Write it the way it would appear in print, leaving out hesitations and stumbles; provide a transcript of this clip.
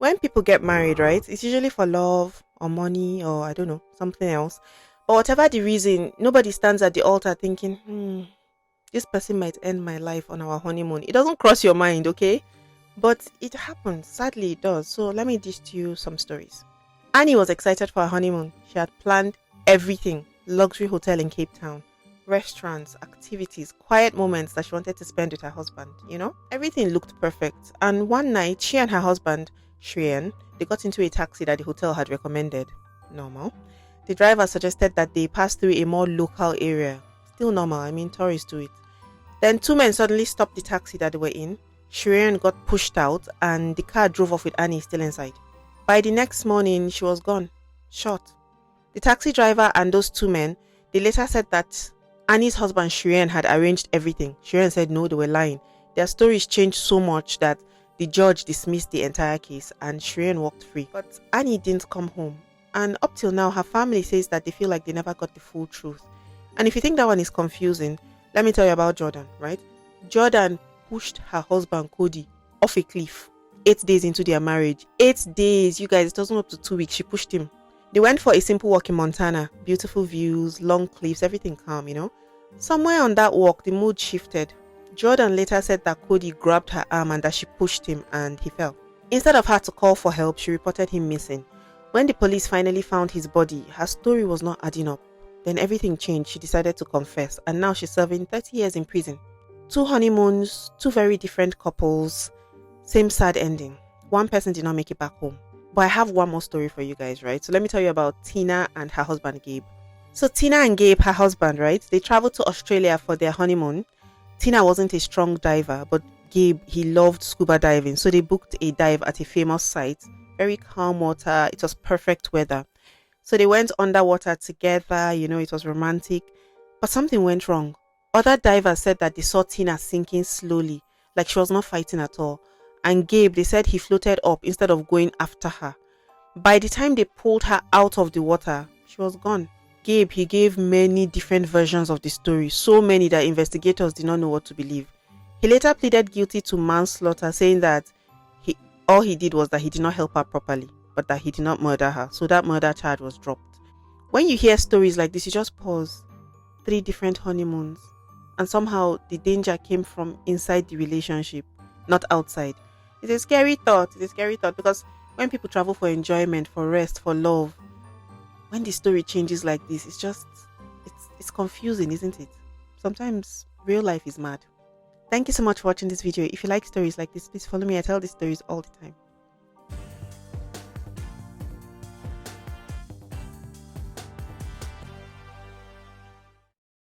When people get married, right, it's usually for love or money or I don't know, something else. But whatever the reason, nobody stands at the altar thinking, this person might end my life on our honeymoon. It doesn't cross your mind, okay? But it happens. Sadly, it does. So let me dish to you some stories. Annie was excited for her honeymoon. She had planned everything: luxury hotel in Cape Town, restaurants, activities, quiet moments that she wanted to spend with her husband. Everything looked perfect. And one night, she and her husband, Shrien, they got into a taxi that the hotel had recommended. Normal. The driver suggested that they pass through a more local area. Still normal. I mean, tourists do it. Then two men suddenly stopped the taxi that they were in. Shireen got pushed out and the car drove off with Annie still inside. By the next morning, she was gone, shot. The taxi driver and those two men, they later said that Annie's husband Shireen had arranged everything. Shireen said no, they were lying. Their stories changed so much that the judge dismissed the entire case and Shireen walked free. But Annie didn't come home. And up till now, her family says that they feel like they never got the full truth. And if you think that one is confusing, let me tell you about Jordan, right? Jordan pushed her husband Cody off a cliff 8 days into their marriage. 8 days, you guys, it wasn't up to 2 weeks. She pushed him. They went for a simple walk in Montana. Beautiful views, long cliffs, everything calm. Somewhere on that walk, the mood shifted. Jordan later said that Cody grabbed her arm and that she pushed him and he fell. Instead of her to call for help, she reported him missing. When the police finally found his body, her story was not adding up. Then everything changed. She decided to confess and now she's serving 30 years in prison. 2 honeymoons, 2 very different couples, same sad ending. One person did not make it back home. But I have one more story for you guys, right? So let me tell you about Tina and her husband Gabe. So Tina and Gabe, her husband, right? They traveled to Australia for their honeymoon. Tina wasn't a strong diver, but Gabe, he loved scuba diving. So they booked a dive at a famous site. Very calm water. It was perfect weather. So they went underwater together, it was romantic. But something went wrong. Other divers said that they saw Tina sinking slowly, like she was not fighting at all. And Gabe, they said he floated up instead of going after her. By the time they pulled her out of the water, she was gone. Gabe, he gave many different versions of the story, so many that investigators did not know what to believe. He later pleaded guilty to manslaughter, saying that all he did was that he did not help her properly, but that he did not murder her. So that murder charge was dropped. When you hear stories like this, you just pause. 3 different honeymoons. And somehow the danger came from inside the relationship, not outside. It's a scary thought. It's a scary thought because when people travel for enjoyment, for rest, for love, when the story changes like this, it's confusing, isn't it? Sometimes real life is mad. Thank you so much for watching this video. If you like stories like this, please follow me. I tell these stories all the time.